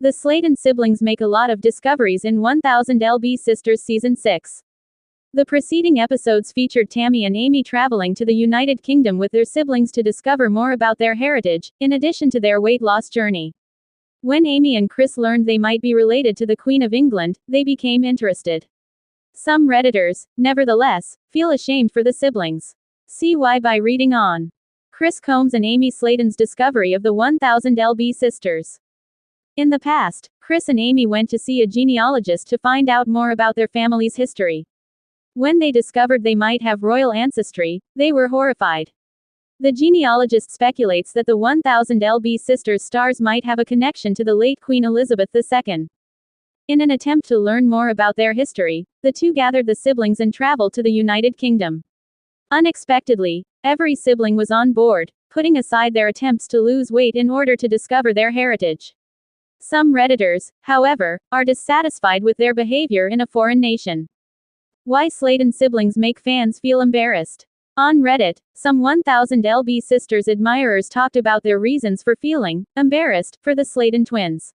The Slaton siblings make a lot of discoveries in 1000 LB Sisters Season 6. The preceding episodes featured Tammy and Amy traveling to the United Kingdom with their siblings to discover more about their heritage, in addition to their weight loss journey. When Amy and Chris learned they might be related to the Queen of England, they became interested. Some Redditors, nevertheless, feel ashamed for the siblings. See why by reading on. Chris Combs and Amy Slaton's discovery of the 1000 LB sisters. In the past, Chris and Amy went to see a genealogist to find out more about their family's history. When they discovered they might have royal ancestry, they were horrified. The genealogist speculates that the 1000 LB sisters' stars might have a connection to the late Queen Elizabeth II. In an attempt to learn more about their history, the two gathered the siblings and traveled to the United Kingdom. Unexpectedly, every sibling was on board, putting aside their attempts to lose weight in order to discover their heritage. Some Redditors, however, are dissatisfied with their behavior in a foreign nation. Why Slaton siblings make fans feel embarrassed. On Reddit, some 1000 LB Sisters admirers talked about their reasons for feeling embarrassed for the Slaton twins.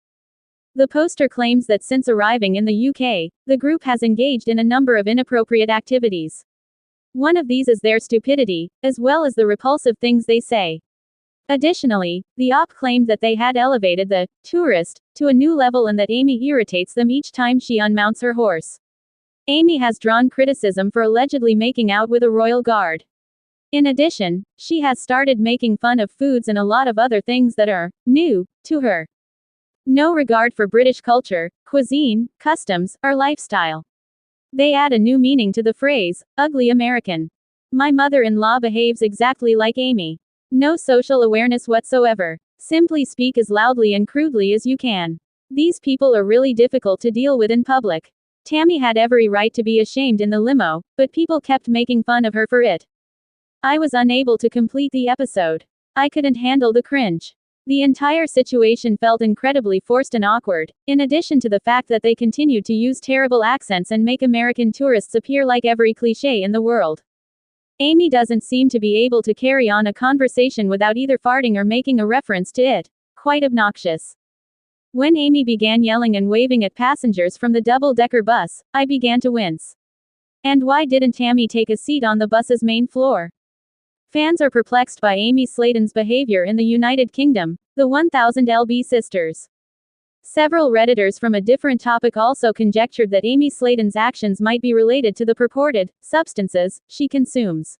The poster claims that since arriving in the UK, the group has engaged in a number of inappropriate activities. One of these is their stupidity, as well as the repulsive things they say. Additionally, the op claimed that they had elevated the tourist to a new level and that Amy irritates them each time she unmounts her horse. Amy has drawn criticism for allegedly making out with a royal guard. In addition, she has started making fun of foods and a lot of other things that are new to her. No regard for British culture, cuisine, customs, or lifestyle. They add a new meaning to the phrase, ugly American. My mother-in-law behaves exactly like Amy. No social awareness whatsoever. Simply speak as loudly and crudely as you can. These people are really difficult to deal with in public. Tammy had every right to be ashamed in the limo, but people kept making fun of her for it. I was unable to complete the episode. I couldn't handle the cringe. The entire situation felt incredibly forced and awkward, in addition to the fact that they continued to use terrible accents and make American tourists appear like every cliché in the world. Amy doesn't seem to be able to carry on a conversation without either farting or making a reference to it. Quite obnoxious. When Amy began yelling and waving at passengers from the double-decker bus, I began to wince. And why didn't Tammy take a seat on the bus's main floor? Fans are perplexed by Amy Slaton's behavior in the United Kingdom, the 1000 LB sisters. Several Redditors from a different topic also conjectured that Amy Slaton's actions might be related to the purported substances she consumes.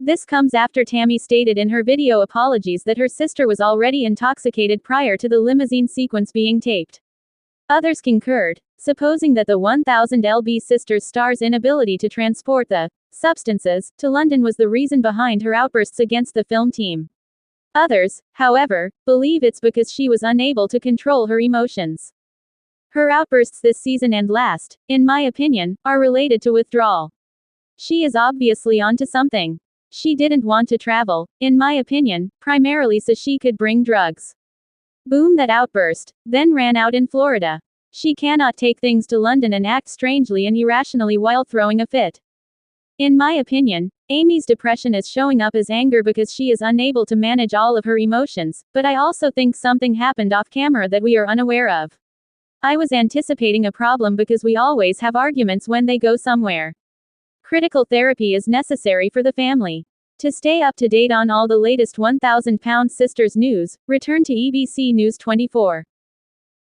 This comes after Tammy stated in her video apologies that her sister was already intoxicated prior to the limousine sequence being taped. Others concurred, supposing that the 1000 LB sisters' star's inability to transport the substances to London was the reason behind her outbursts against the film team. Others, however, believe it's because she was unable to control her emotions. Her outbursts this season and last, in my opinion, are related to withdrawal. She is obviously onto something. She didn't want to travel, in my opinion, primarily so she could bring drugs. Boom, that outburst, then ran out in Florida. She cannot take things to London and act strangely and irrationally while throwing a fit. In my opinion, Amy's depression is showing up as anger because she is unable to manage all of her emotions, but I also think something happened off camera that we are unaware of. I was anticipating a problem because we always have arguments when they go somewhere. Critical therapy is necessary for the family. To stay up to date on all the latest 1000 Pound Sisters news, return to EBC News 24.